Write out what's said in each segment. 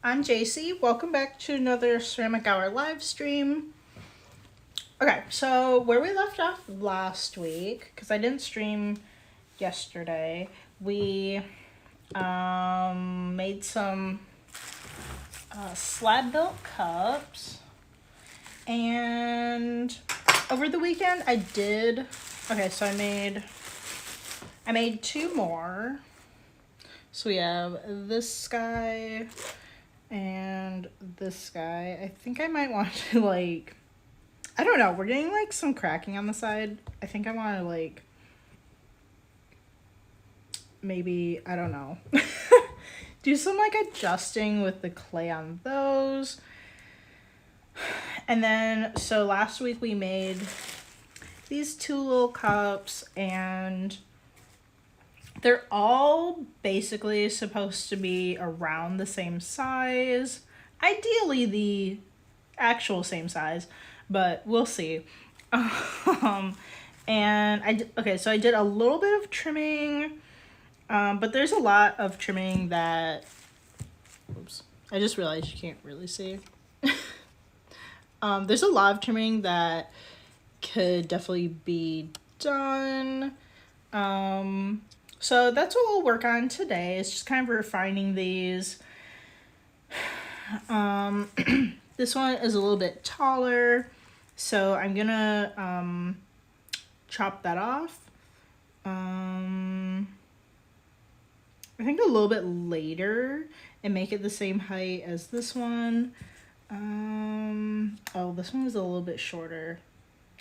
I'm JC. Welcome back to another Ceramic Hour live stream. Okay, so where we left off last week, because I didn't stream yesterday, we made some slab built cups, and over the weekend I made two more. So we have this guy and this guy. I think I might want to I don't know, we're getting some cracking on the side. I think I want to maybe, I don't know, do some adjusting with the clay on those. And then, so last week we made these two little cups, and they're all basically supposed to be around the same size. Ideally the actual same size, but we'll see. And so I did a little bit of trimming, but there's a lot of trimming that, oops, I just realized you can't really see. There's a lot of trimming that could definitely be done. So that's what we'll work on today. It's just kind of refining these. This one is a little bit taller, so I'm gonna chop that off. I think a little bit later and make it the same height as this one. Oh, this one is a little bit shorter.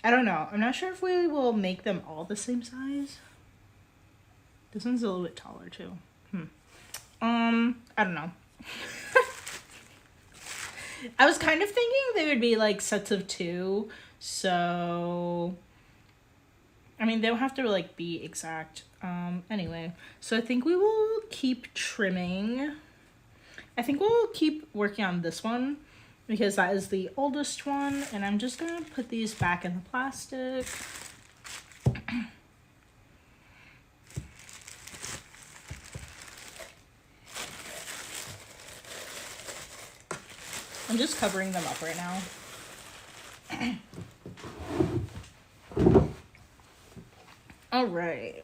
I don't know. I'm not sure if we will make them all the same size. This one's a little bit taller too. I don't know. I was kind of thinking they would be sets of two. So, I mean, they don't have to be exact. Anyway, so I think we will keep trimming. I think we'll keep working on this one because that is the oldest one, and I'm just gonna put these back in the plastic. I'm just covering them up right now. All right.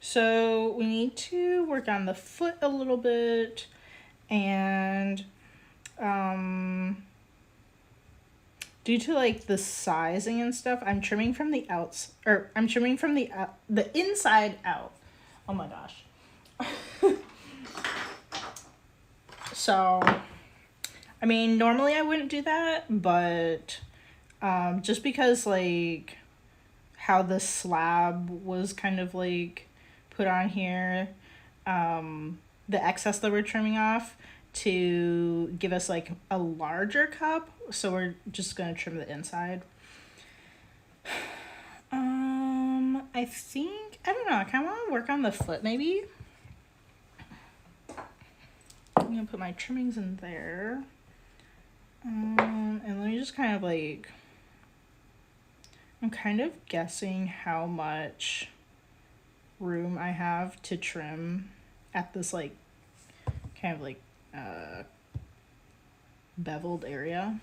So we need to work on the foot a little bit, and due to the sizing and stuff, I'm trimming from the the inside out. Oh my gosh. So, I mean, normally I wouldn't do that, but just because how the slab was kind of put on here, the excess that we're trimming off to give us a larger cup, so we're just gonna trim the inside. I think, I don't know, I kind of want to work on the foot maybe. I'm gonna put my trimmings in there, and let me just kind of I'm kind of guessing how much room I have to trim at this kind of beveled area.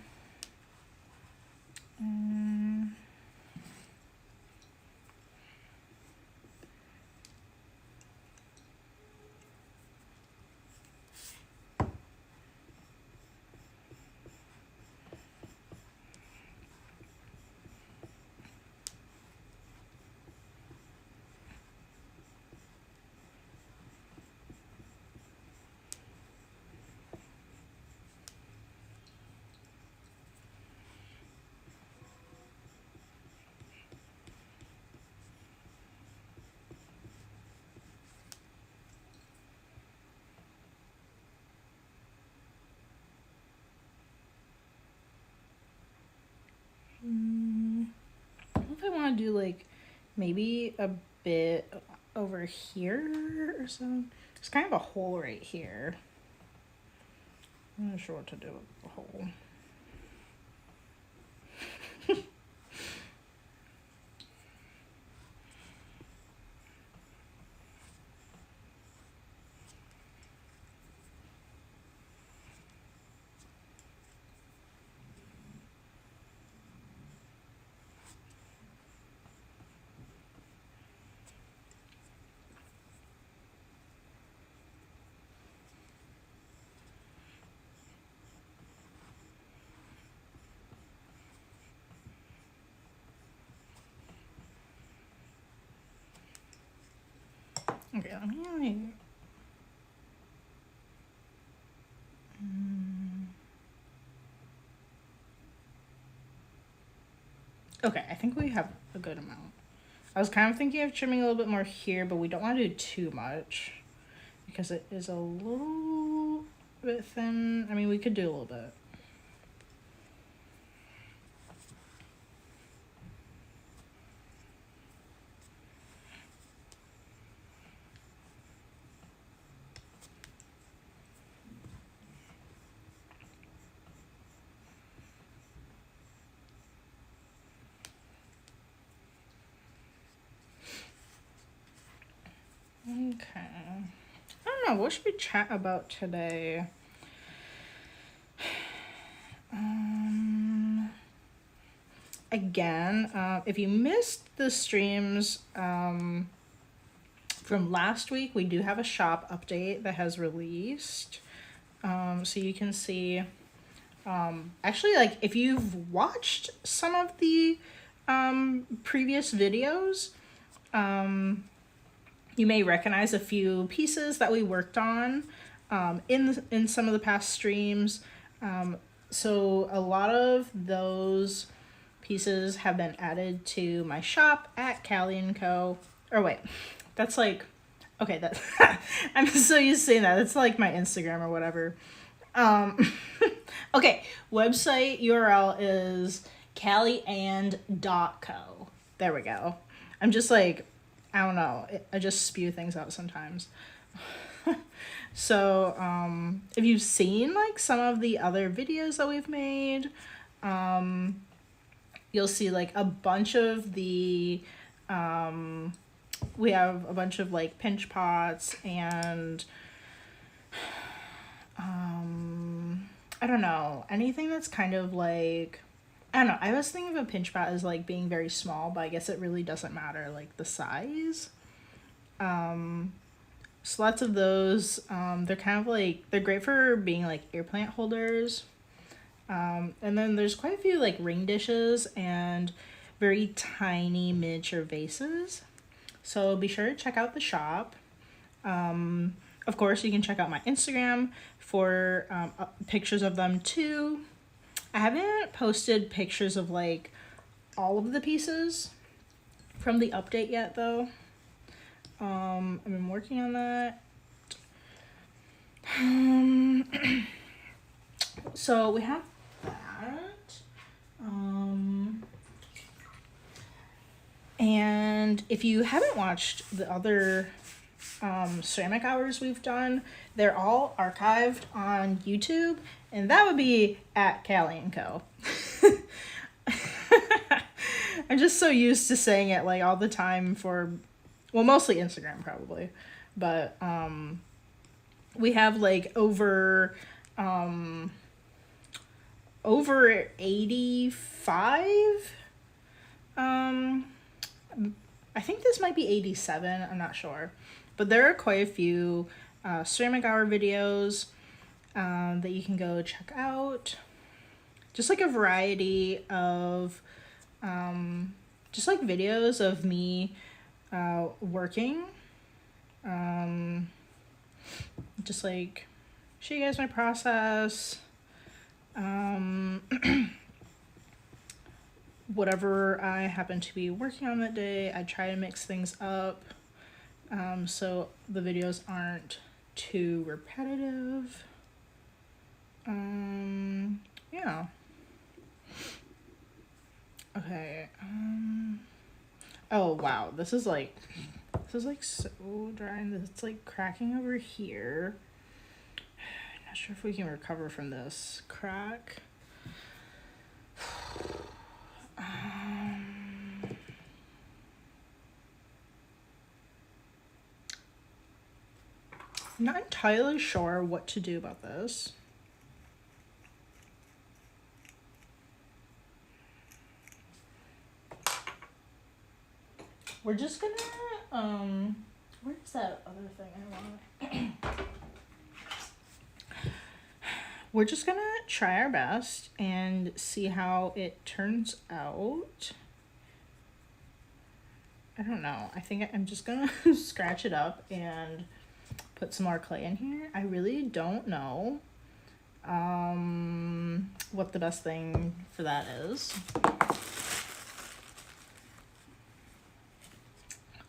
I don't know if I want to do maybe a bit over here or something. There's kind of a hole right here. I'm not sure what to do with the hole. Okay, let me okay, I think we have a good amount. I was kind of thinking of trimming a little bit more here, but we don't want to do too much because it is a little bit thin. I mean, we could do a little bit. Okay. I don't know. What should we chat about today? Again, if you missed the streams from last week, we do have a shop update that has released. So you can see, actually, like, if you've watched some of the previous videos, you may recognize a few pieces that we worked on in some of the past streams. So a lot of those pieces have been added to my shop at Callie & Co. Or wait, that's like, okay, that I'm so used to saying that. It's like my Instagram or whatever. Okay, website URL is callieand.co. There we go. I'm just like, I don't know. I just spew things out sometimes. So, if you've seen like some of the other videos that we've made, you'll see like a bunch of the, we have a bunch of like pinch pots and, I don't know, anything that's kind of like, I don't know, I was thinking of a pinch pot as like being very small, but I guess it really doesn't matter like the size. So lots of those, they're kind of like, they're great for being like ear plant holders. And then there's quite a few like ring dishes and very tiny miniature vases. So be sure to check out the shop. Of course, you can check out my Instagram for pictures of them too. I haven't posted pictures of like all of the pieces from the update yet though. I've been working on that. So we have that. And if you haven't watched the other ceramic hours we've done, they're all archived on YouTube, and that would be at Callie & Co. I'm just so used to saying it like all the time for, well, mostly Instagram probably, but we have like over 85. I think this might be 87. I'm not sure, but there are quite a few ceramic hour videos that you can go check out. Just like a variety of just like videos of me working. Just like show you guys my process. Whatever I happen to be working on that day, I try to mix things up so the videos aren't too repetitive. Yeah. Okay. Oh wow, this is like so dry and it's like cracking over here. I'm not sure if we can recover from this crack. I'm not entirely sure what to do about this. We're just gonna, where's that other thing I want? We're just gonna try our best and see how it turns out. I don't know. I think I'm just gonna scratch it up and put some more clay in here. I really don't know what the best thing for that is.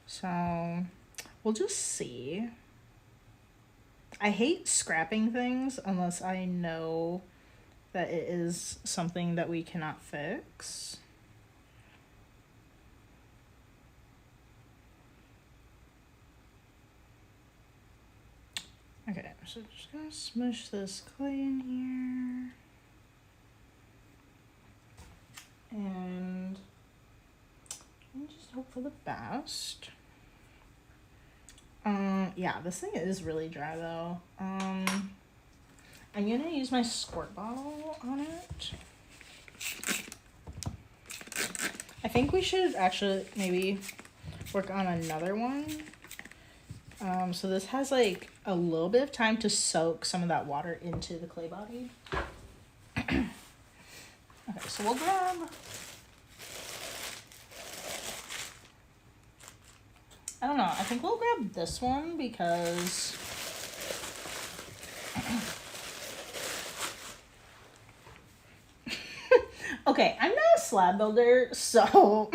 So we'll just see. I hate scrapping things unless I know that it is something that we cannot fix. Okay, so just gonna smush this clay in here. And just hope for the best. Yeah, this thing is really dry though. I'm gonna use my squirt bottle on it. I think we should actually maybe work on another one. So this has like a little bit of time to soak some of that water into the clay body. Okay, so we'll grab, I don't know, I think we'll grab this one because okay, I'm not a slab builder, so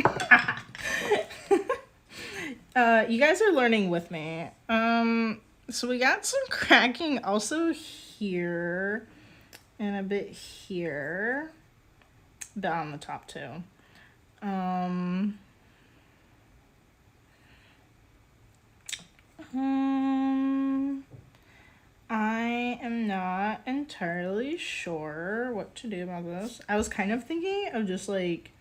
you guys are learning with me. So we got some cracking also here and a bit here, but on the top too. I am not entirely sure what to do about this. I was kind of thinking of just like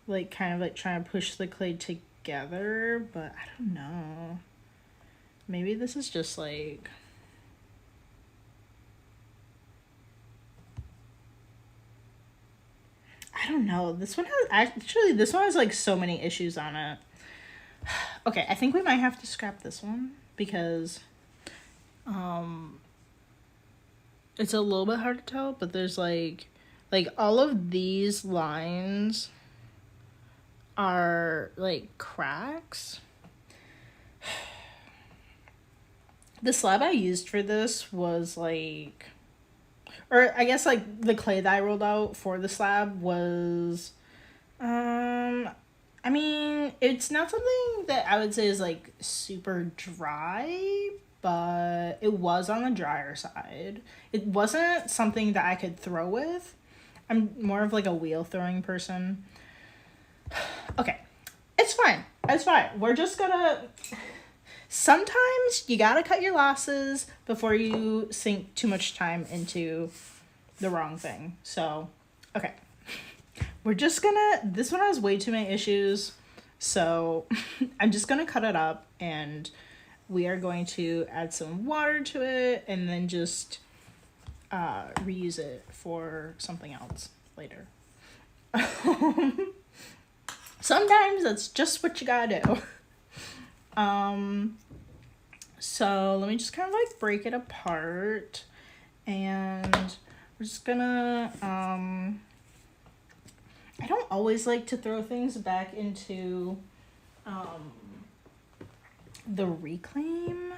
kind of like trying to push the clay together, but I don't know. Maybe this is just like, I don't know. This one has like so many issues on it. Okay, I think we might have to scrap this one because it's a little bit hard to tell, but there's like all of these lines are like cracks. The slab I used for this was like, or I guess like the clay that I rolled out for the slab was, I mean, it's not something that I would say is like super dry, but it was on the drier side. It wasn't something that I could throw with. I'm more of like a wheel throwing person. Okay, it's fine. It's fine. We're just gonna, sometimes you gotta cut your losses before you sink too much time into the wrong thing. So, okay. We're just gonna, this one has way too many issues, so I'm just gonna cut it up and we are going to add some water to it and then just reuse it for something else later. Sometimes that's just what you gotta do. So let me just kind of like break it apart and we're just gonna, I don't always like to throw things back into the reclaim.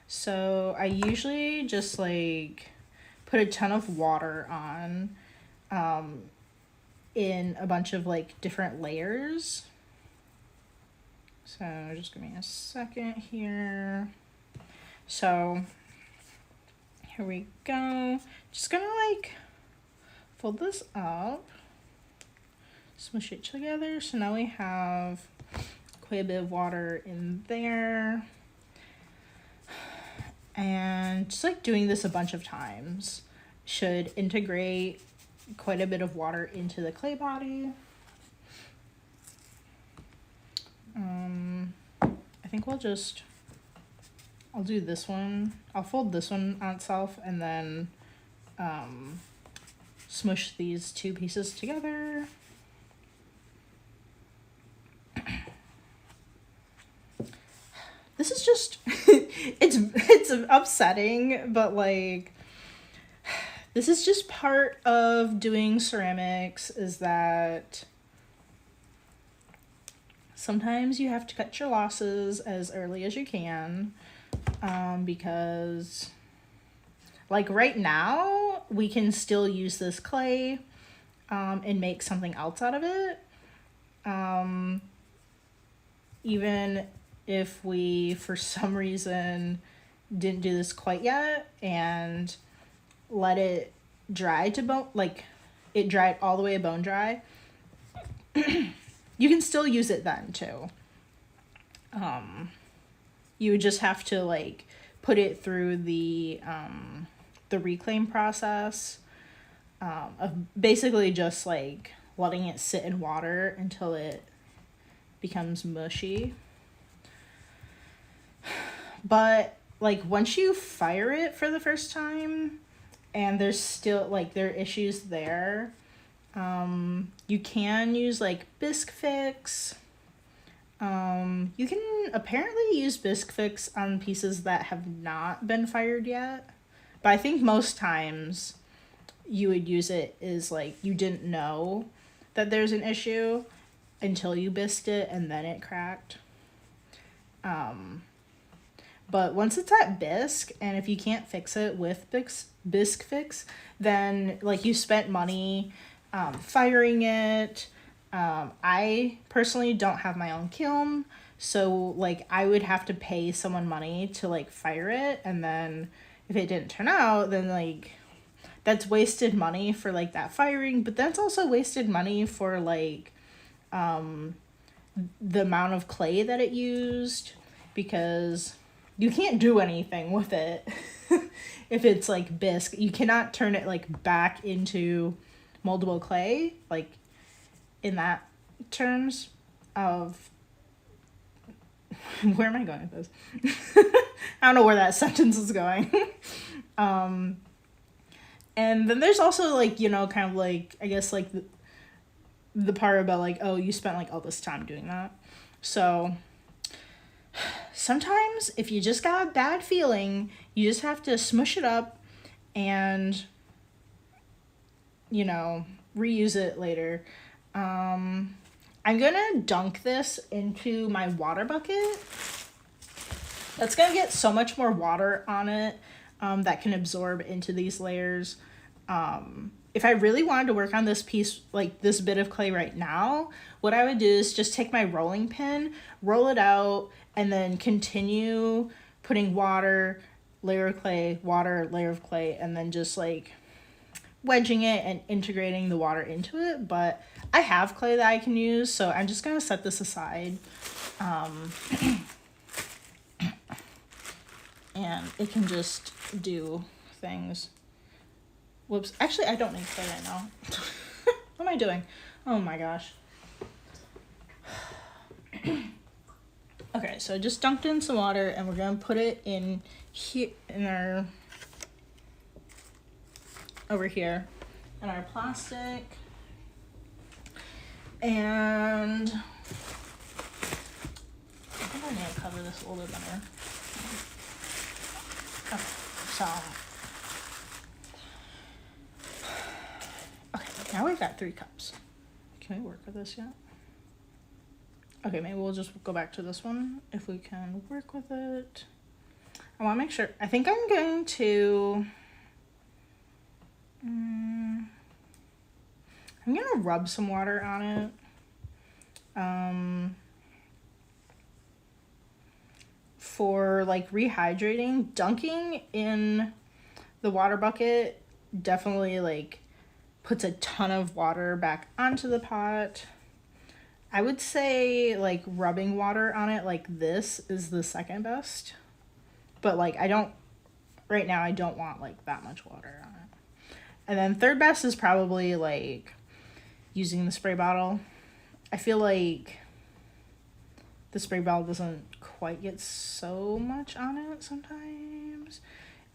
So I usually just like put a ton of water on in a bunch of like different layers. So just give me a second here. So here we go. Just gonna like fold this up, smush it together. So now we have quite a bit of water in there. And just like doing this a bunch of times should integrate quite a bit of water into the clay body. I think I'll do this one. I'll fold this one on itself and then smush these two pieces together. This is just, it's upsetting, but like, this is just part of doing ceramics, is that sometimes you have to cut your losses as early as you can, because like right now we can still use this clay and make something else out of it. Even if we, for some reason, didn't do this quite yet and let it dry to bone, like it dried all the way bone dry, you can still use it then too. You would just have to like put it through the reclaim process of basically just like letting it sit in water until it becomes mushy. But like once you fire it for the first time and there's still like there are issues there, you can use like bisque fix. You can apparently use bisque fix on pieces that have not been fired yet, but I think most times you would use it is like you didn't know that there's an issue until you bisqued it and then it cracked. But once it's at bisque, and if you can't fix it with bisque fix, then like you spent money firing it. I personally don't have my own kiln, so like I would have to pay someone money to like fire it, and then if it didn't turn out, then like that's wasted money for like that firing, but that's also wasted money for like the amount of clay that it used, because you can't do anything with it if it's like bisque. You cannot turn it like back into moldable clay, like in that terms of where am I going with this? I don't know where that sentence is going. And then there's also like, you know, kind of like, I guess like the part about like, oh, you spent like all this time doing that. So sometimes if you just got a bad feeling, you just have to smush it up and, you know, reuse it later. I'm gonna dunk this into my water bucket. That's gonna get so much more water on it that can absorb into these layers. If I really wanted to work on this piece, like this bit of clay right now, what I would do is just take my rolling pin, roll it out, and then continue putting water, layer of clay, water, layer of clay, and then just like wedging it and integrating the water into it. But I have clay that I can use, so I'm just gonna set this aside. And it can just do things. Whoops. Actually, I don't need clay right now. What am I doing? Oh my gosh. Okay, so I just dunked in some water and we're gonna put it in here, in our, over here, in our plastic. And I think I need to cover this a little bit better. Okay, so okay, now we've got 3 cups. Can we work with this yet? Okay, maybe we'll just go back to this one if we can work with it. I want to make sure. I think I'm going to I'm gonna rub some water on it. For like rehydrating, dunking in the water bucket definitely like puts a ton of water back onto the pot. I would say like rubbing water on it like this is the second best, but like right now I don't want like that much water on it. And then third best is probably like using the spray bottle. I feel like the spray bottle doesn't quite get so much on it sometimes.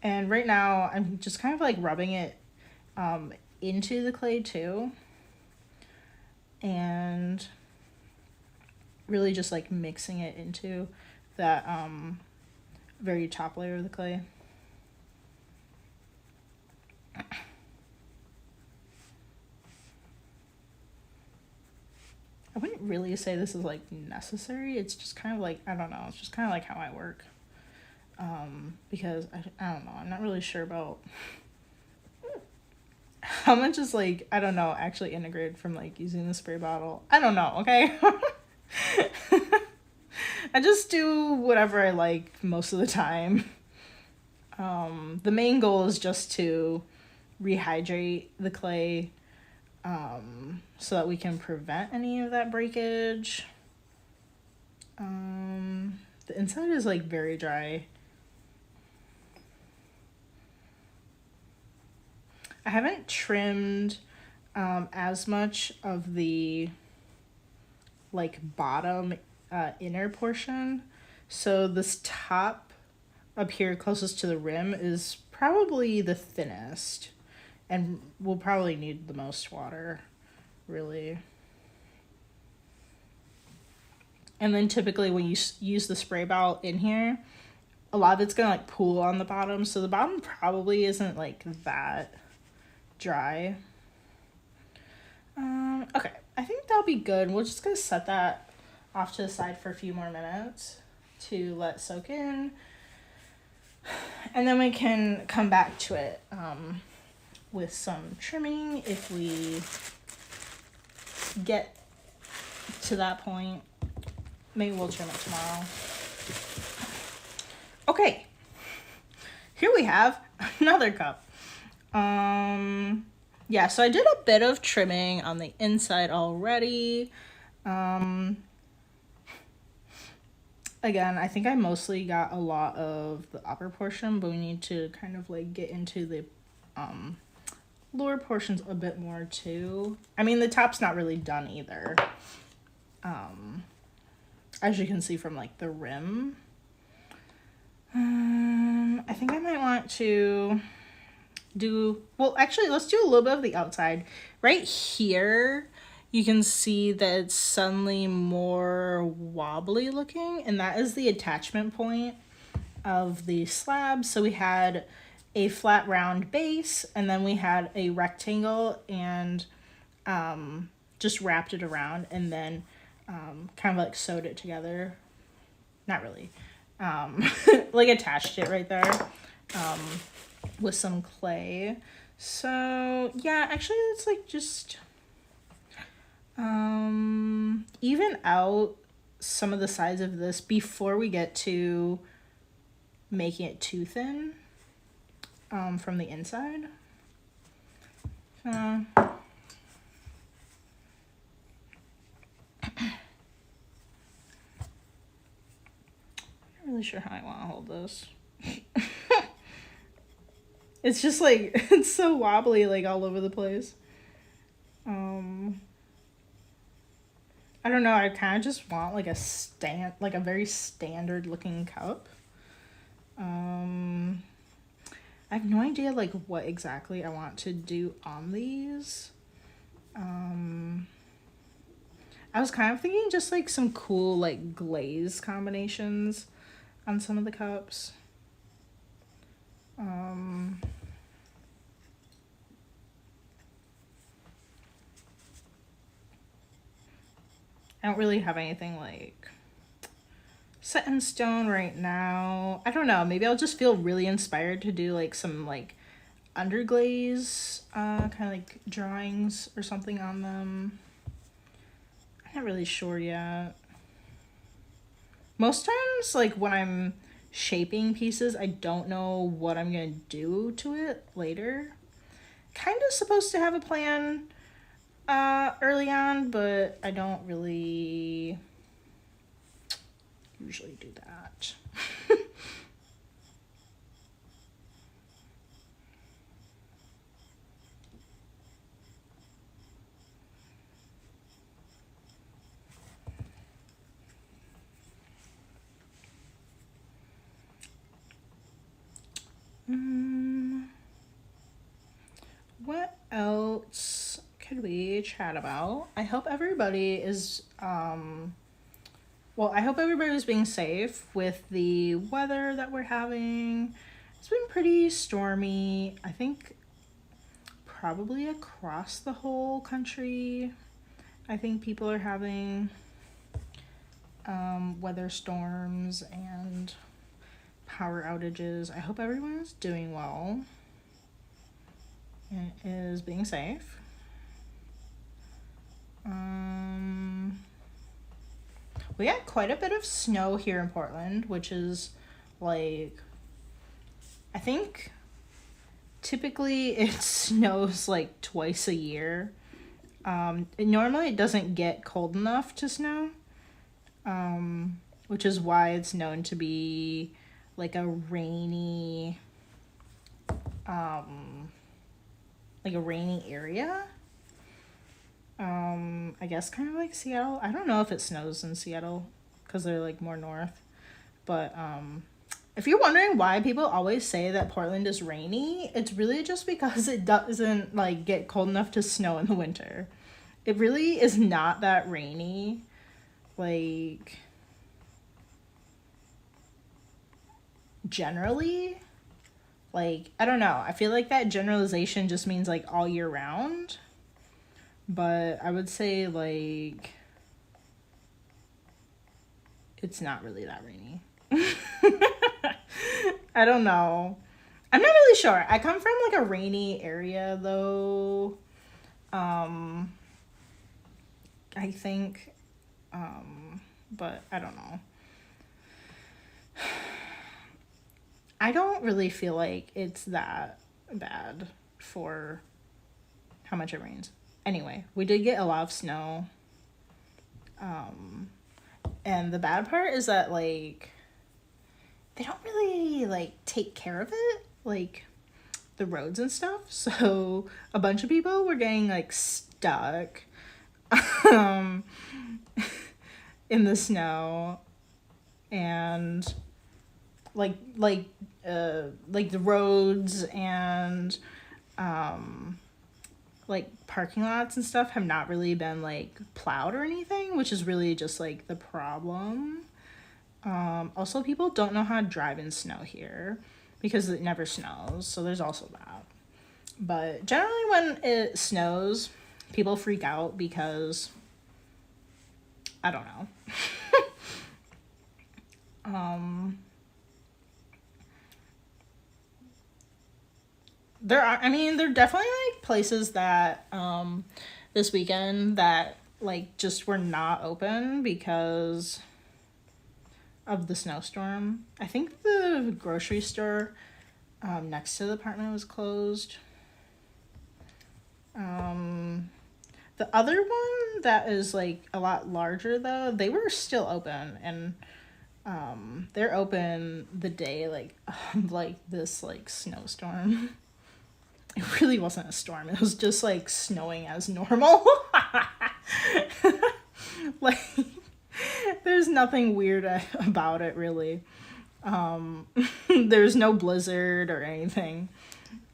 And right now I'm just kind of like rubbing it into the clay too. And really just like mixing it into that very top layer of the clay. I wouldn't really say this is like necessary. It's just kind of like, I don't know, it's just kind of like how I work. Because I don't know, I'm not really sure about how much is like, I don't know, actually integrated from like using the spray bottle. I don't know, okay? I just do whatever I like most of the time. The main goal is just to rehydrate the clay so that we can prevent any of that breakage. The inside is like very dry. I haven't trimmed as much of the like bottom inner portion. So this top up here closest to the rim is probably the thinnest and will probably need the most water, really. And then typically when you use the spray bottle in here, a lot of it's gonna like pool on the bottom, so the bottom probably isn't like that dry. Okay, I think that'll be good. We're just gonna set that off to the side for a few more minutes to let soak in, and then we can come back to it with some trimming if we get to that point. Maybe we'll trim it tomorrow. Okay, here we have another cup. Yeah, so I did a bit of trimming on the inside already. Again, I think I mostly got a lot of the upper portion, but we need to kind of like get into the lower portions a bit more too. I mean, the top's not really done either. As you can see from like the rim. I think I might want to well, actually, let's do a little bit of the outside. Right here, you can see that it's suddenly more wobbly looking, and that is the attachment point of the slab. So we had a flat round base, and then we had a rectangle, and just wrapped it around, and then kind of like sewed it together. Not really. Like attached it right there. With some clay. So yeah, actually let's like just even out some of the sides of this before we get to making it too thin from the inside. Not really sure how I want to hold this. It's just like, it's so wobbly, like all over the place. I don't know, I kind of just want like a very standard looking cup. I have no idea like what exactly I want to do on these. I was kind of thinking just like some cool like glaze combinations on some of the cups. I don't really have anything like set in stone right now. I don't know, maybe I'll just feel really inspired to do like some like underglaze kind of like drawings or something on them. I'm not really sure yet. Most times like when I'm shaping pieces, I don't know what I'm gonna do to it later. Kind of supposed to have a plan early on, but I don't really usually do that. What else could we chat about? I hope everybody is well, I hope everybody's being safe with the weather that we're having. It's been pretty stormy, I think probably across the whole country. I think people are having weather storms and power outages. I hope everyone is doing well and is being safe. We got quite a bit of snow here in Portland, which is like, I think typically it snows like twice a year. Normally it doesn't get cold enough to snow, which is why it's known to be like a rainy, area. I guess kind of like Seattle. I don't know if it snows in Seattle because they're like more north. But if you're wondering why people always say that Portland is rainy, it's really just because it doesn't like get cold enough to snow in the winter. It really is not that rainy. Like, generally, like, I don't know. I feel like that generalization just means like all year round. But I would say, like, it's not really that rainy. I don't know. I'm not really sure. I come from, like, a rainy area, though. I think. But I don't know. I don't really feel like it's that bad for how much it rains. Anyway, we did get a lot of snow. And the bad part is that, like, they don't really, like, take care of it, like, the roads and stuff. So a bunch of people were getting, like, stuck in the snow. And, like the roads and, like, parking lots and stuff have not really been, like, plowed or anything, which is really just, like, the problem. Also, people don't know how to drive in snow here because it never snows, so there's also that. But generally when it snows, people freak out because, I don't know. There are definitely, like, places that, this weekend that, like, just were not open because of the snowstorm. I think the grocery store, next to the apartment was closed. The other one that is, like, a lot larger, though, they were still open, and, they're open the day, like, of, like, this, like, snowstorm. It really wasn't a storm. It was just, like, snowing as normal. Like, there's nothing weird about it, really. There's no blizzard or anything.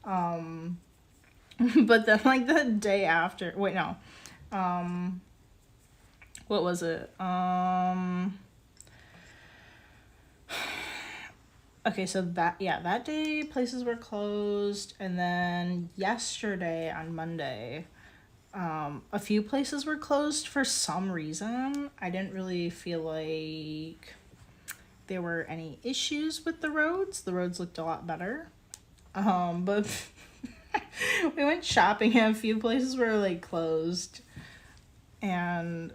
But then, like, the day after... Wait, no. What was it? Okay, so that day places were closed, and then yesterday on Monday, a few places were closed for some reason. I didn't really feel like there were any issues with the roads. The roads looked a lot better. But we went shopping and a few places were, like, closed. And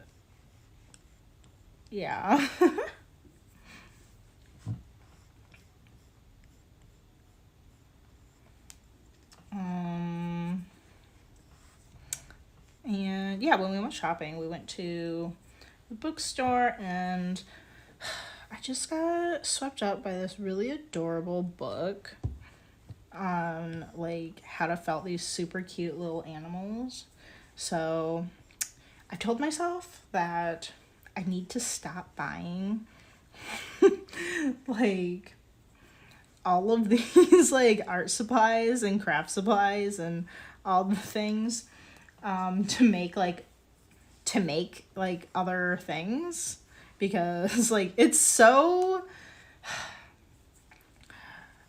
yeah. And yeah, when we went shopping, we went to the bookstore, and I just got swept up by this really adorable book on, like, how to felt these super cute little animals. So I told myself that I need to stop buying like all of these, like, art supplies and craft supplies and all the things, to make other things, because, like, it's so...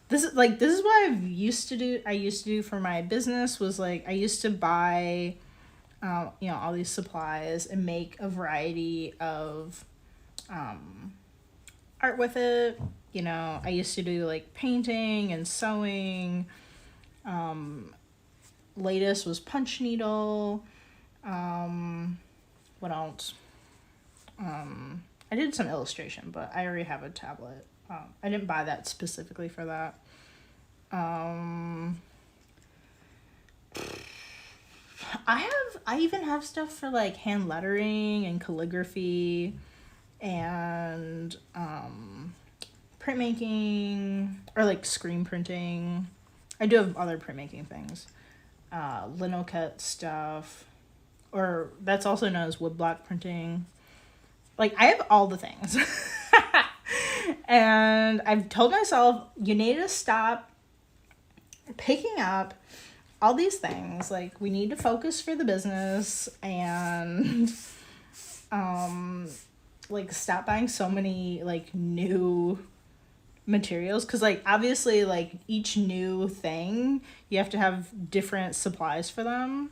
This is what I used to do for my business, was, like, I used to buy you know, all these supplies and make a variety of art with it. You know, I used to do like painting and sewing. Latest was punch needle. What else? I did some illustration, but I already have a tablet. I didn't buy that specifically for that. I even have stuff for like hand lettering and calligraphy and printmaking or like screen printing. I do have other printmaking things. Linocut stuff, or that's also known as woodblock printing. Like, I have all the things. And I've told myself, you need to stop picking up all these things. Like, we need to focus for the business and like stop buying so many like new materials, because like obviously like each new thing you have to have different supplies for them.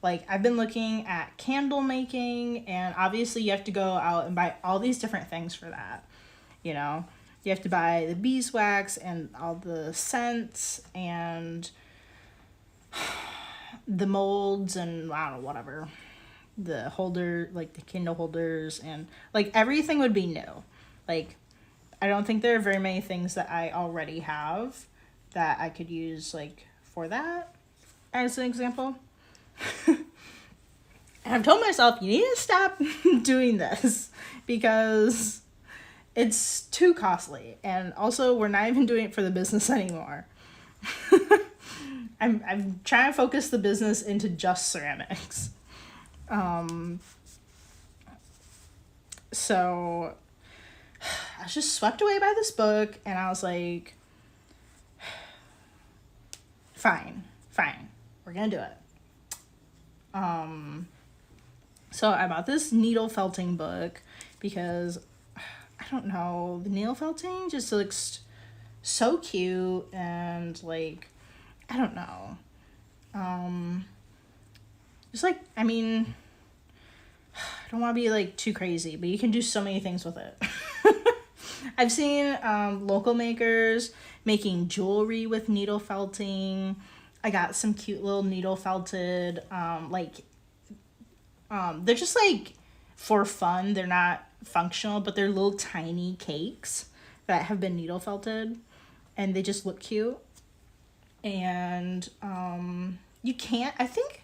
Like, I've been looking at candle making, and obviously you have to go out and buy all these different things for that. You know, you have to buy the beeswax and all the scents and the molds and I don't know, whatever. The holder, like the Kindle holders, and like everything would be new. Like, I don't think there are very many things that I already have that I could use like for that as an example. And I've told myself, you need to stop doing this because it's too costly. And also, we're not even doing it for the business anymore. I'm trying to focus the business into just ceramics. So I was just swept away by this book, and I was like, fine, we're gonna do it. So I bought this needle felting book because, I don't know, the needle felting just looks so cute, and like, I don't know. Just like, I mean, I don't want to be like too crazy, but you can do so many things with it. I've seen local makers making jewelry with needle felting. I got some cute little needle felted, they're just like for fun. They're not functional, but they're little tiny cakes that have been needle felted, and they just look cute. And you can't, I think,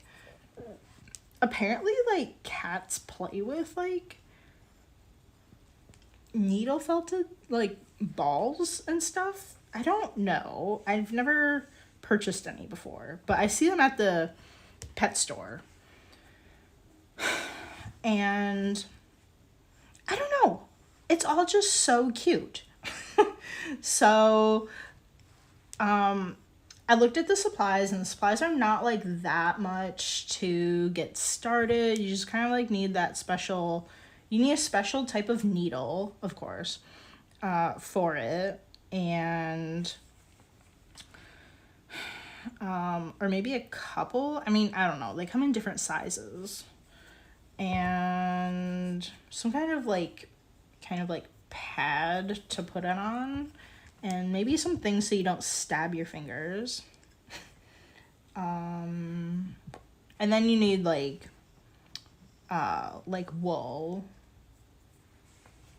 apparently like cats play with like needle felted like balls and stuff. I don't know. I've never purchased any before, but I see them at the pet store. And I don't know. It's all just so cute. So I looked at the supplies, and the supplies are not like that much to get started. You just kind of like need that special, you need a special type of needle, of course, for it. And or maybe a couple. I mean, I don't know. They come in different sizes. And some kind of like pad to put it on, and maybe some things so you don't stab your fingers. And then you need like wool,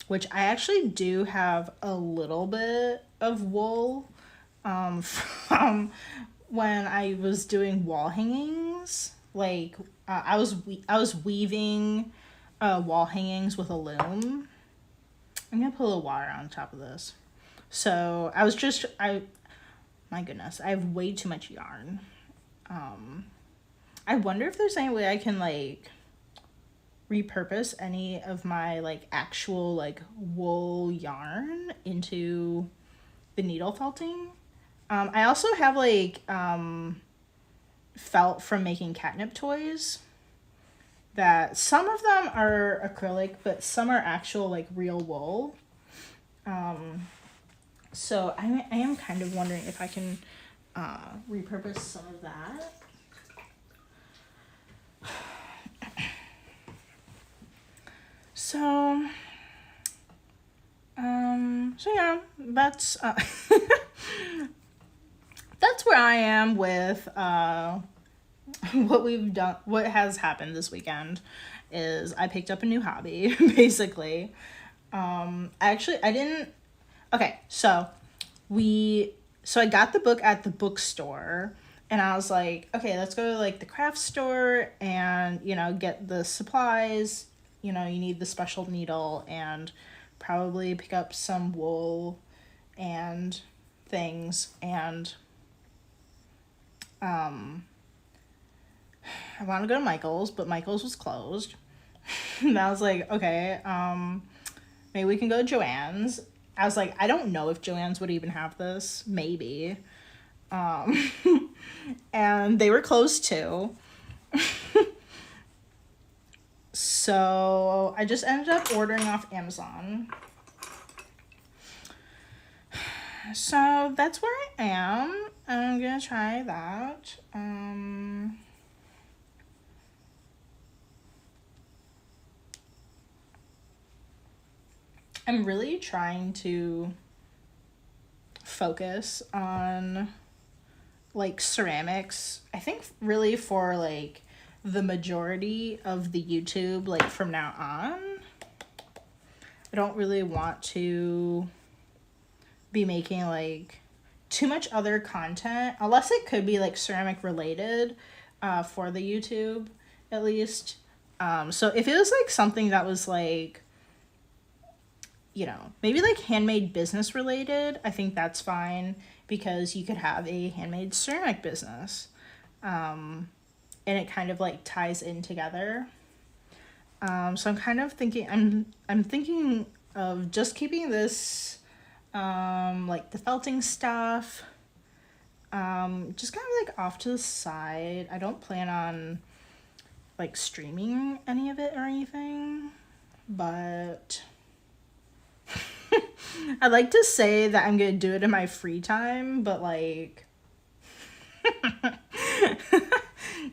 which I actually do have a little bit of wool from when I was doing wall hangings. Like I was weaving wall hangings with a loom. I'm gonna put a little water on top of this. So my goodness, I have way too much yarn. I wonder if there's any way I can like repurpose any of my like actual like wool yarn into the needle felting. I also have like felt from making catnip toys that some of them are acrylic, but some are actual like real wool. So I am kind of wondering if I can repurpose some of that. So, so yeah, that's, that's where I am with, what we've done, what has happened this weekend is I picked up a new hobby, basically. I didn't, okay, so I got the book at the bookstore, and I was like, okay, let's go to like the craft store and, you know, get the supplies. You know, you need the special needle and probably pick up some wool and things. And I want to go to Michael's, but Michael's was closed. And I was like, okay, maybe we can go to Joann's. I was like, I don't know if Joann's would even have this. Maybe. And they were closed too. So I just ended up ordering off Amazon. So that's where I am. I'm gonna try that. I'm really trying to focus on like ceramics. I think really for like the majority of the YouTube, like from now on, I don't really want to be making like too much other content, unless it could be like ceramic related, for the YouTube at least. So if it was like something that was like, you know, maybe like handmade business related, I think that's fine, because you could have a handmade ceramic business. And it kind of like ties in together. So I'm kind of thinking, I'm thinking of just keeping this, like the felting stuff, just kind of like off to the side. I don't plan on like streaming any of it or anything, but I'd like to say that I'm gonna do it in my free time, but like,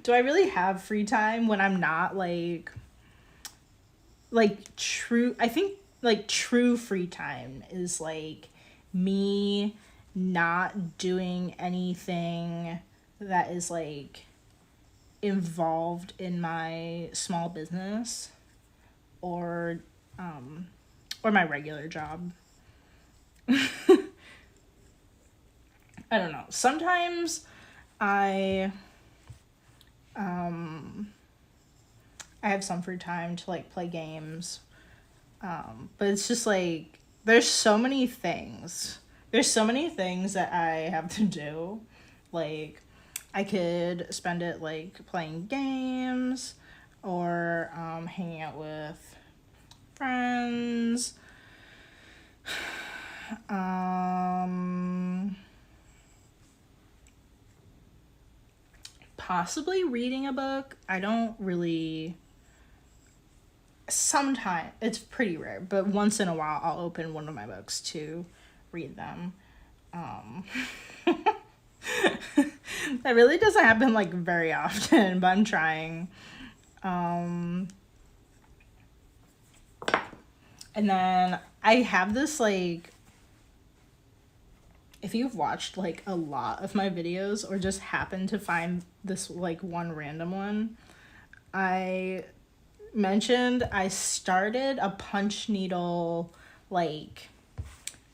do I really have free time when I'm not like true? I think like true free time is like me not doing anything that is like involved in my small business or my regular job. I don't know. Sometimes I have some free time to like play games. But it's just like there's so many things. There's so many things that I have to do. Like I could spend it like playing games or hanging out with friends. Possibly reading a book. I don't really. Sometimes it's pretty rare, but once in a while I'll open one of my books to read them. That really doesn't happen like very often, but I'm trying. And then I have this like, if you've watched like a lot of my videos or just happen to find this like one random one, I mentioned I started a punch needle like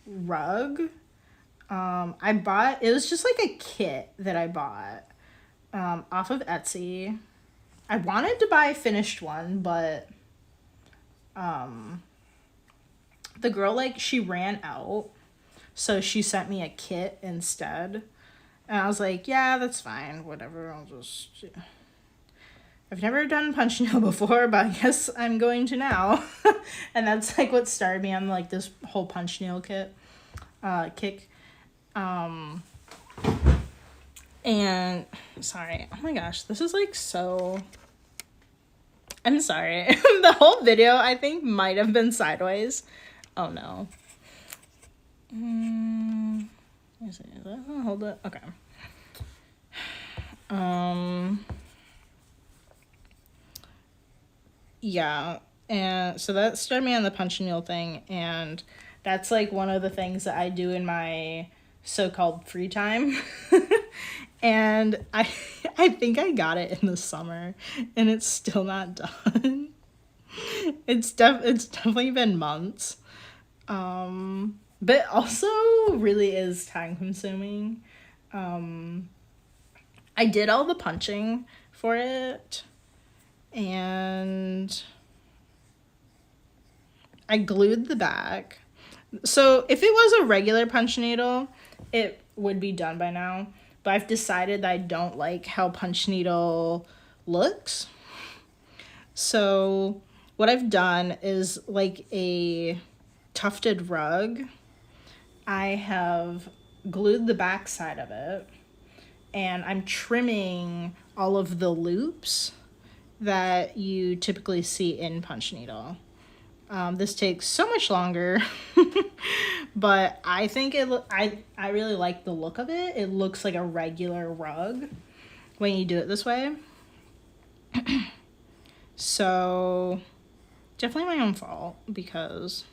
rug. I bought, it was just like a kit that I bought off of Etsy. I wanted to buy a finished one, but the girl like she ran out, so she sent me a kit instead. And I was like, yeah, that's fine, whatever, I'll just, I've never done punch needle before, but I guess I'm going to now. And that's like what started me on like this whole punch needle kick. And sorry, oh my gosh, this is like so, I'm sorry. The whole video I think might have been sideways. Oh no. Is that, hold it, okay. Yeah, And so that started me on the punch needle thing, and that's like one of the things that I do in my so-called free time. And I think I got it in the summer, and it's still not done. It's definitely been months. But also really is time consuming. I did all the punching for it, and I glued the back. So if it was a regular punch needle, it would be done by now. But I've decided that I don't like how punch needle looks. So what I've done is like a tufted rug. I have glued the back side of it, and I'm trimming all of the loops that you typically see in punch needle. This takes so much longer, but I think I really like the look of it. It looks like a regular rug when you do it this way. So definitely my own fault, because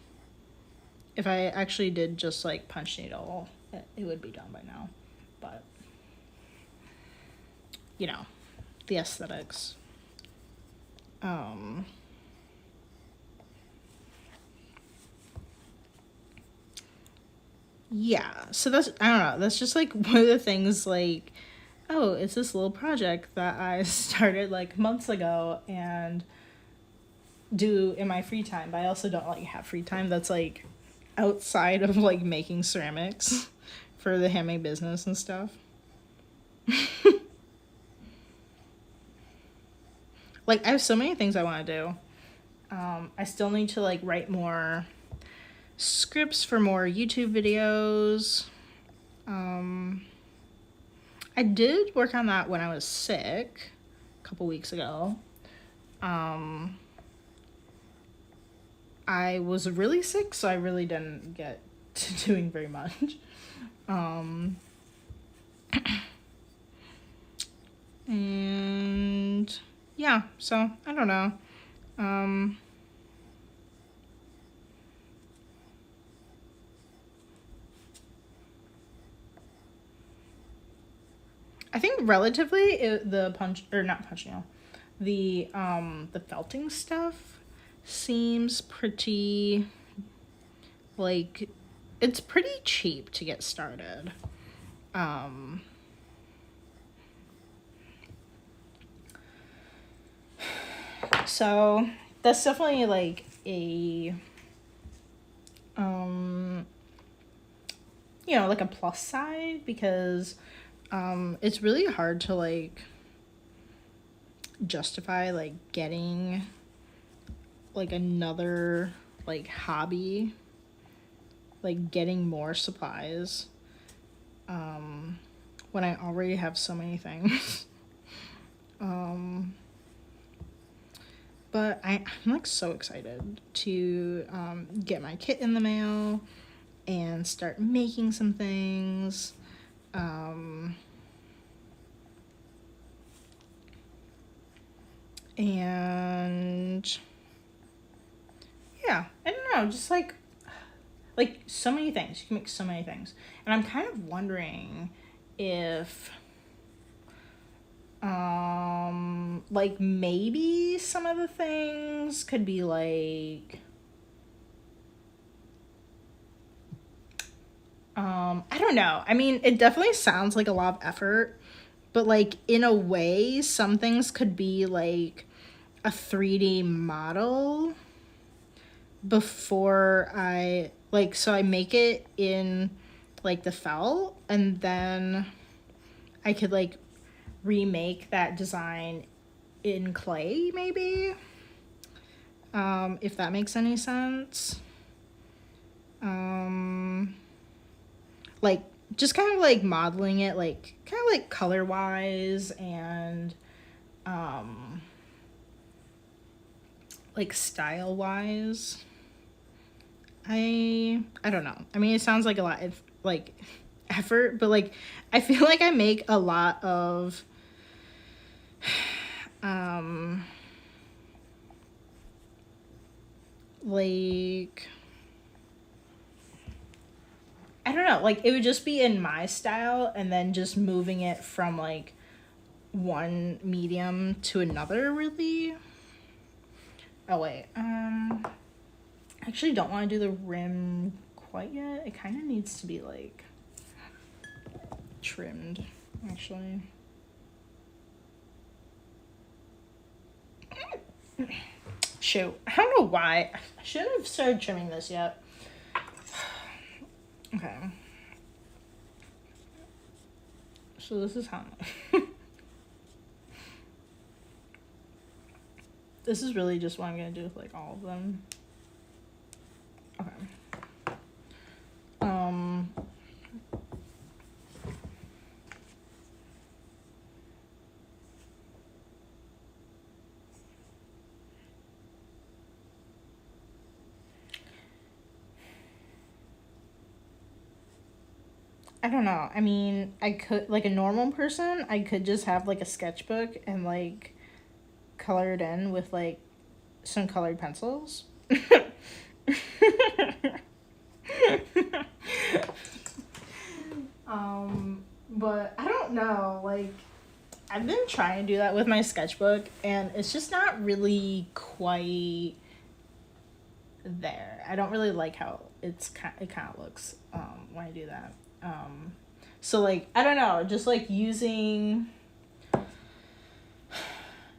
if I actually did just like punch needle, it would be done by now. But you know, the aesthetics. Yeah, so that's, I don't know, that's just like one of the things, like, oh, it's this little project that I started like months ago and do in my free time. But I also don't like have free time that's like outside of like making ceramics for the handmade business and stuff. Like, I have so many things I want to do. I still need to like write more scripts for more YouTube videos. I did work on that when I was sick a couple weeks ago. I was really sick, so I really didn't get to doing very much. And yeah, so I don't know. I think relatively the punch, or not punch nail, the felting stuff seems pretty, like, it's pretty cheap to get started. So that's definitely like a you know, like a plus side, because it's really hard to like justify like getting like another like hobby, like getting more supplies when I already have so many things. But I'm like so excited to get my kit in the mail and start making some things. And yeah, I don't know, just like so many things. You can make so many things. And I'm kind of wondering if like maybe some of the things could be like I don't know. I mean, it definitely sounds like a lot of effort, but like in a way some things could be like a 3D model before I like, so I make it in like the felt, and then I could like remake that design in clay, maybe, if that makes any sense. Like just kind of like modeling it, like kind of like color wise and like style wise. I don't know. I mean, it sounds like a lot of like effort, but like I feel like I make a lot of like, I don't know, like it would just be in my style and then just moving it from like one medium to another, really. Oh wait, I actually don't want to do the rim quite yet. It kind of needs to be like trimmed, actually. Shoot, I don't know why. I shouldn't have started trimming this yet. Okay. So this is how. This is really just what I'm gonna do with like all of them. Okay. I don't know. I mean, I could, like a normal person, I could just have like a sketchbook and like color it in with like some colored pencils. But I don't know, like I've been trying to do that with my sketchbook and it's just not really quite there. I don't really like how it kind of looks when I do that. So like I don't know, just like using,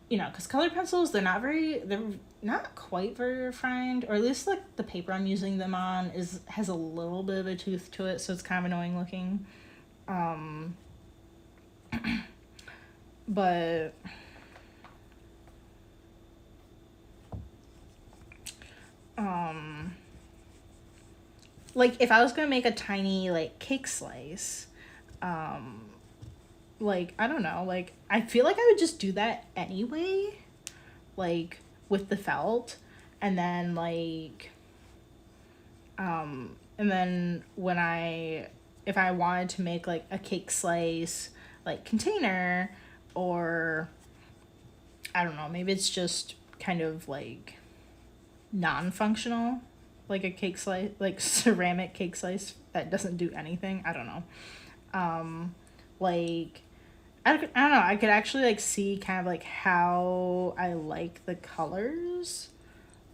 you know, because colored pencils, they're not quite very refined, or at least like the paper I'm using them on has a little bit of a tooth to it, so it's kind of annoying looking. But like if I was gonna make a tiny like cake slice, like I don't know, like I feel like I would just do that anyway, like with the felt, and then like and then if I wanted to make like a cake slice like container, or I don't know, maybe it's just kind of like non-functional, like a cake slice, like ceramic cake slice that doesn't do anything. I don't know. Like I don't know, I could actually like see kind of like how I like the colors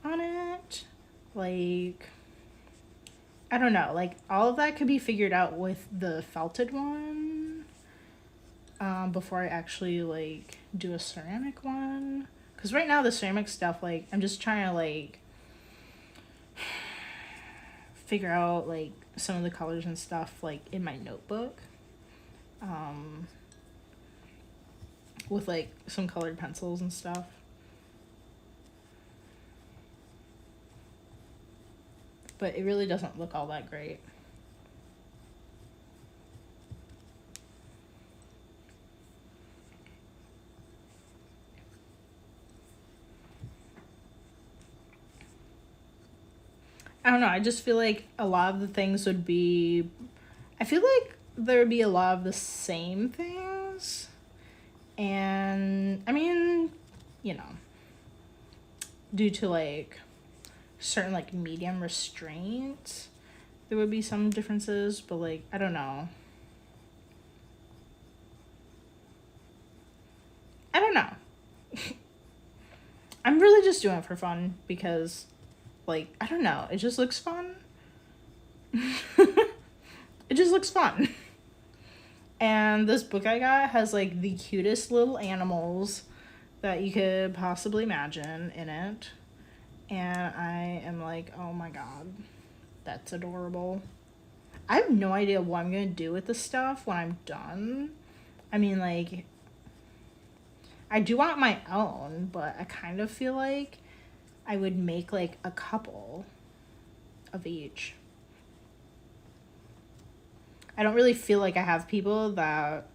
on it. Like I don't know, like all of that could be figured out with the felted one, before I actually like do a ceramic one. Because right now the ceramic stuff, like I'm just trying to like figure out like some of the colors and stuff like in my notebook, with like some colored pencils and stuff. But it really doesn't look all that great. I don't know, I just feel like a lot of the things would be, I feel like there would be a lot of the same things. And I mean, you know, due to like certain like medium restraints, there would be some differences, but like I don't know. I don't know. I'm really just doing it for fun because like I don't know, it just looks fun. It just looks fun. And this book I got has like the cutest little animals that you could possibly imagine in it. And I am like, oh my god, that's adorable. I have no idea what I'm going to do with this stuff when I'm done. I mean, like, I do want my own, but I kind of feel like I would make like a couple of each. I don't really feel like I have people that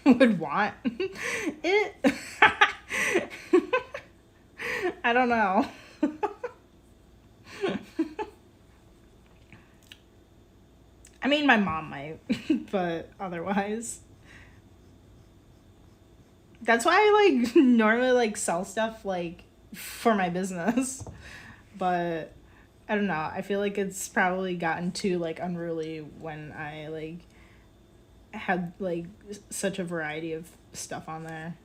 would want it. I don't know. I mean, my mom might, but otherwise. That's why I like normally like sell stuff like for my business. but I don't know. I feel like it's probably gotten too like unruly when I like had like such a variety of stuff on there.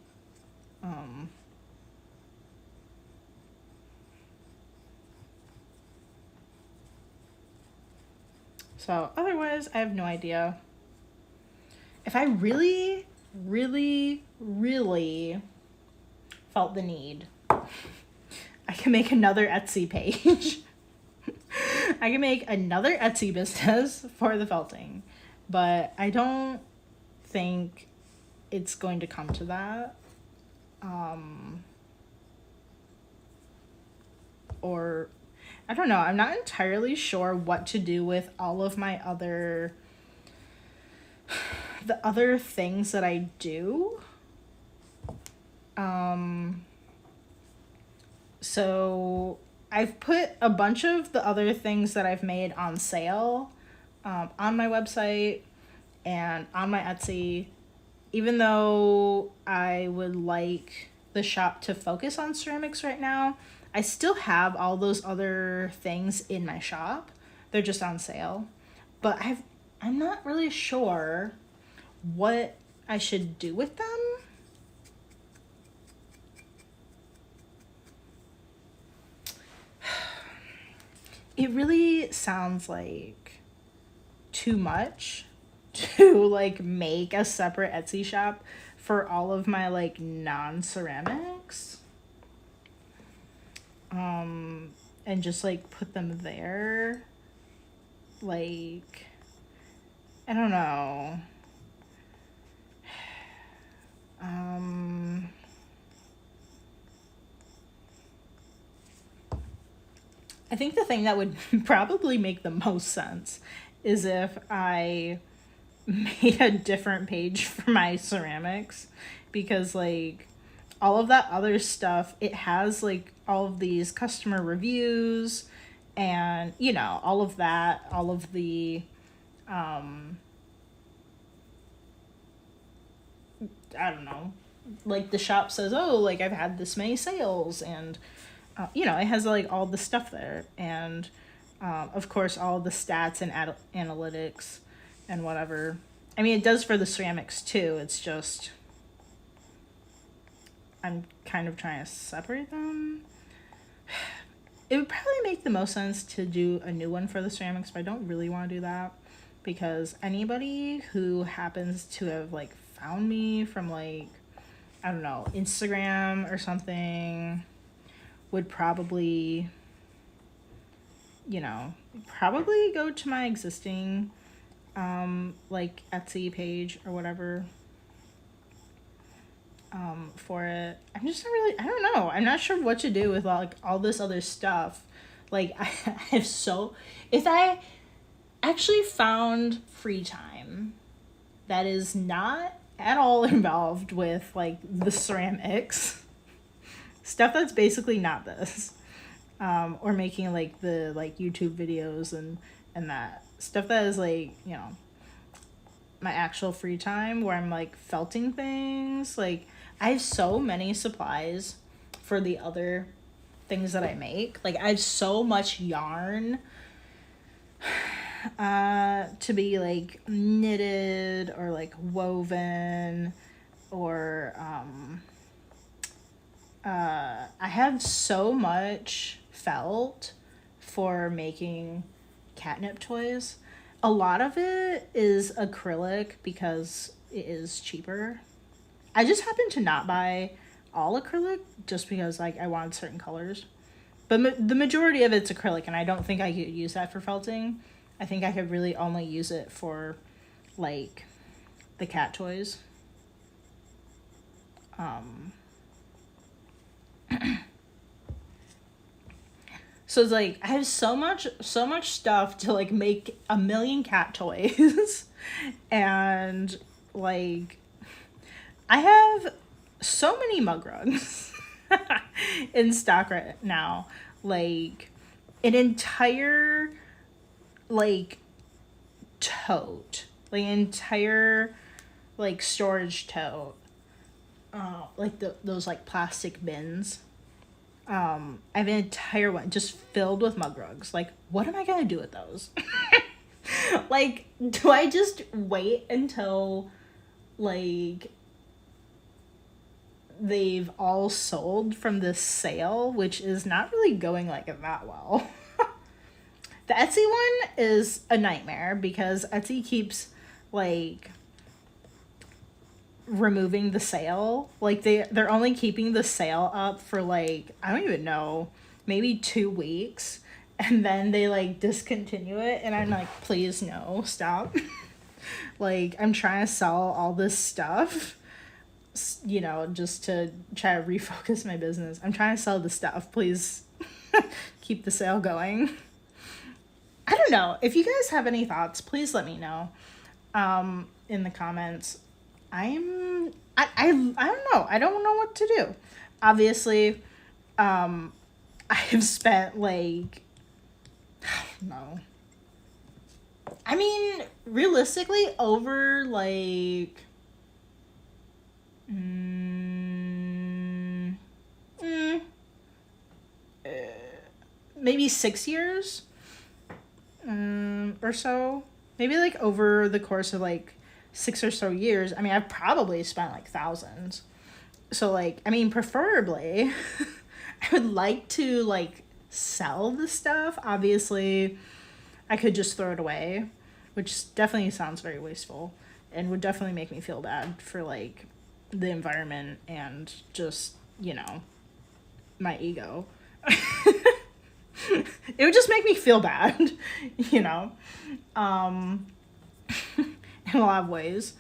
So otherwise, I have no idea. If I really, really, really felt the need, I can make another Etsy page. I can make another Etsy business for the felting, but I don't think it's going to come to that. Or I don't know. I'm not entirely sure what to do with all of my the other things that I do. So I've put a bunch of the other things that I've made on sale on my website and on my Etsy, even though I would like the shop to focus on ceramics right now. I still have all those other things in my shop. They're just on sale. But I'm not really sure what I should do with them. It really sounds like too much to like make a separate Etsy shop for all of my like non-ceramics. And just like put them there. Like, I don't know. I think the thing that would probably make the most sense is if I made a different page for my ceramics, because like all of that other stuff, it has like all of these customer reviews and you know all of that, all of the I don't know, like the shop says, oh, like I've had this many sales, and you know, it has like all the stuff there, and of course all the stats and analytics and whatever. I mean, it does for the ceramics too. It's just I'm kind of trying to separate them. It would probably make the most sense to do a new one for the ceramics, but I don't really want to do that because anybody who happens to have like found me from like, I don't know, Instagram or something would probably, you know, probably go to my existing like Etsy page or whatever for it. I'm just not really, I don't know. I'm not sure what to do with like all this other stuff. Like I have if I actually found free time that is not at all involved with like the ceramics stuff that's basically not this, or making like the like YouTube videos and that stuff that is like, you know, my actual free time where I'm like felting things. Like I have so many supplies for the other things that I make. Like I have so much yarn to be like knitted or like woven, or I have so much felt for making catnip toys. A lot of it is acrylic because it is cheaper. I just happen to not buy all acrylic just because like I wanted certain colors. But the majority of it's acrylic, and I don't think I could use that for felting. I think I could really only use it for like the cat toys. So it's like I have so much stuff to like make a million cat toys. And like I have so many mug rugs in stock right now. Like an entire like tote, like an entire like storage tote, like those like plastic bins I have an entire one just filled with mug rugs. Like, what am I gonna do with those? Like, do I just wait until, like, they've all sold from this sale, which is not really going, like, that well? The Etsy one is a nightmare because Etsy keeps, like, removing the sale. Like, they're only keeping the sale up for, like, I don't even know, maybe 2 weeks, and then they, like, discontinue it, and I'm like, please, no, stop. Like, I'm trying to sell all this stuff, you know, just to try to refocus my business. I'm trying to sell the stuff. Please keep the sale going. I don't know. If you guys have any thoughts, please let me know in the comments. I don't know. I don't know what to do. Obviously, I've spent, like, I don't know. I mean, realistically, over, like, maybe 6 years or so. Maybe, like, over the course of, like, 6 or so years. I mean, I've probably spent, like, thousands. So, like, I mean, preferably, I would like to, like, sell the stuff. Obviously, I could just throw it away, which definitely sounds very wasteful and would definitely make me feel bad for, like, the environment and just, you know, my ego. It would just make me feel bad, you know, in a lot of ways.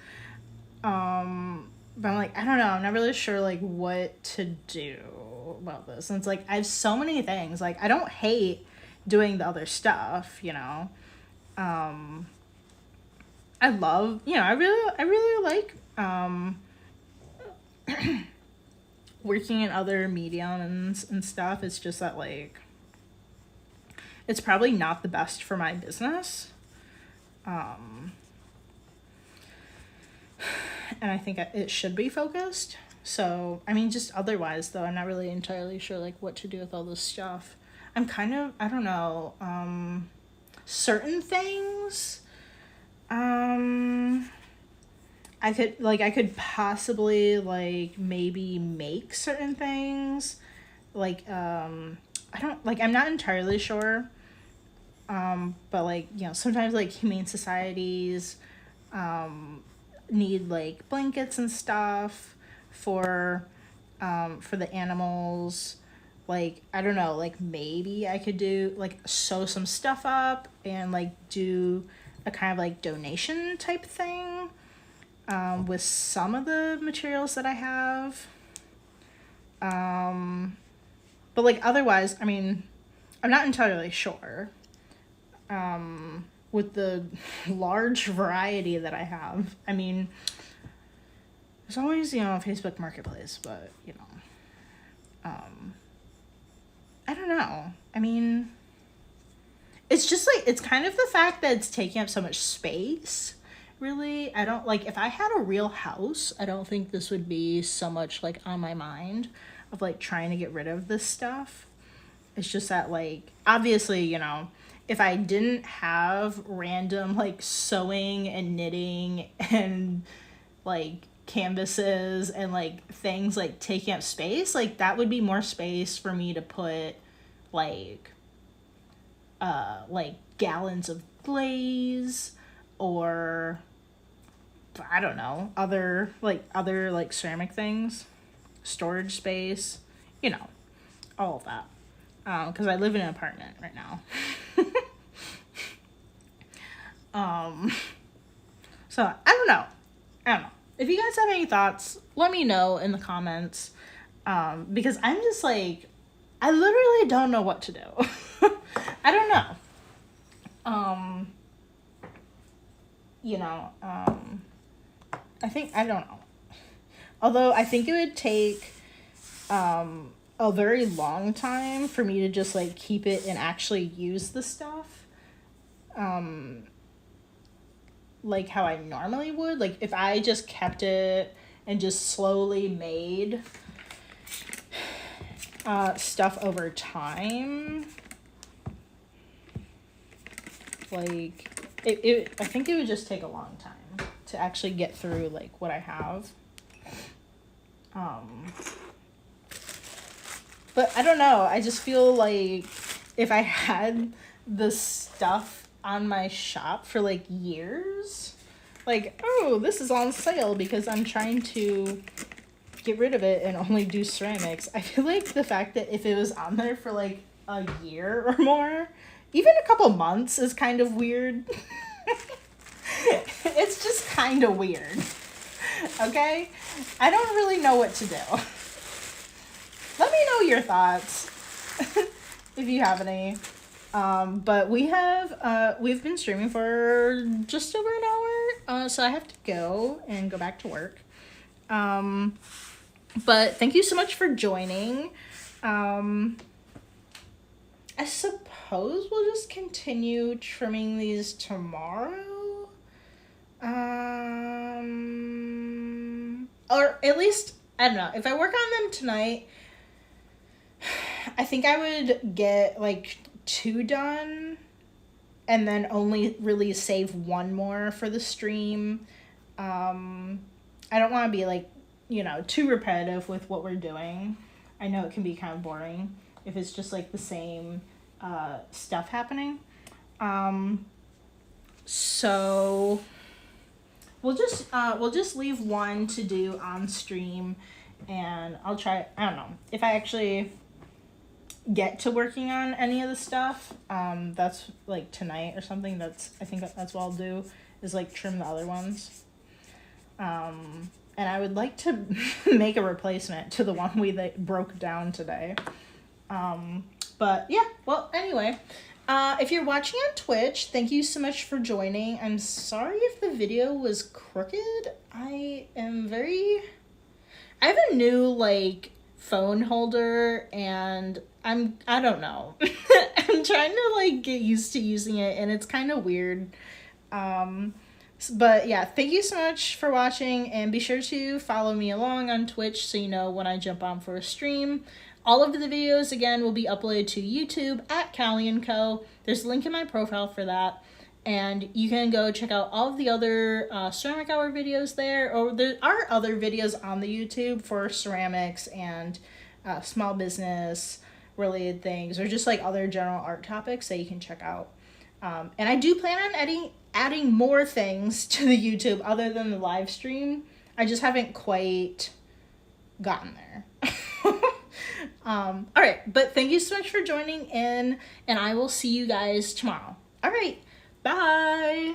But I'm like, I don't know. I'm not really sure, like, what to do about this. And it's like, I have so many things. Like, I don't hate doing the other stuff, you know. I love, you know, I really like working in other mediums and stuff. It's just that, like, it's probably not the best for my business. And I think it should be focused. So, I mean, just otherwise, though, I'm not really entirely sure, like, what to do with all this stuff. I'm kind of, I don't know, certain things, I could possibly, like, maybe make certain things, like, I'm not entirely sure, but, like, you know, sometimes, like, humane societies, need, like, blankets and stuff for the animals. Like, I don't know, like, maybe I could do, like, sew some stuff up and, like, do a kind of, like, donation type thing with some of the materials that I have. But, like, otherwise, I mean, I'm not entirely sure. With the large variety that I have. I mean, there's always, you know, a Facebook Marketplace, but, you know, I don't know. I mean, it's just, like, it's kind of the fact that it's taking up so much space, really. I don't, like, if I had a real house, I don't think this would be so much, like, on my mind of, like, trying to get rid of this stuff. It's just that, like, obviously, you know, if I didn't have random, like, sewing and knitting and, like, canvases and, like, things, like, taking up space, like, that would be more space for me to put, like, gallons of glaze or, I don't know, other ceramic things, storage space, you know, all of that. Because I live in an apartment right now. So I don't know. If you guys have any thoughts, let me know in the comments. Because I'm just, like, I literally don't know what to do. I don't know. You know, I don't know. Although I think it would take, a very long time for me to just, like, keep it and actually use the stuff. Like how I normally would. Like, if I just kept it and just slowly made stuff over time. Like, I think it would just take a long time to actually get through, like, what I have. But I don't know. I just feel like if I had the stuff on my shop for, like, years, like, oh, this is on sale because I'm trying to get rid of it and only do ceramics. I feel like the fact that if it was on there for, like, a year or more, even a couple months is kind of weird. It's just kind of weird. Okay? I don't really know what to do. Let me know your thoughts if you have any. But we've been streaming for just over an hour, so I have to go back to work. But thank you so much for joining. I suppose we'll just continue trimming these tomorrow. Or at least, I don't know, if I work on them tonight, I think I would get like 2 done and then only really save 1 more for the stream. I don't want to be like, you know, too repetitive with what we're doing. I know it can be kind of boring if it's just like the same stuff happening. So we'll just leave 1 to do on stream, and I'll try, I don't know, if I actually get to working on any of the stuff, that's like tonight or something, I think that's what I'll do, is like trim the other ones. And I would like to make a replacement to the one we broke down today. But yeah, well, anyway, if you're watching on Twitch, thank you so much for joining. I'm sorry if the video was crooked. I have a new, like, phone holder, and I don't know. I'm trying to, like, get used to using it, and it's kind of weird. But yeah, thank you so much for watching, and be sure to follow me along on Twitch so you know when I jump on for a stream. All of the videos, again, will be uploaded to YouTube at Callie & Co. There's a link in my profile for that, and you can go check out all of the other Ceramic Hour videos there, or there are other videos on the YouTube for ceramics and small business related things, or just like other general art topics that you can check out. And I do plan on adding more things to the YouTube other than the live stream. I just haven't quite gotten there. All right, but thank you so much for joining in, and I will see you guys tomorrow. All right, bye.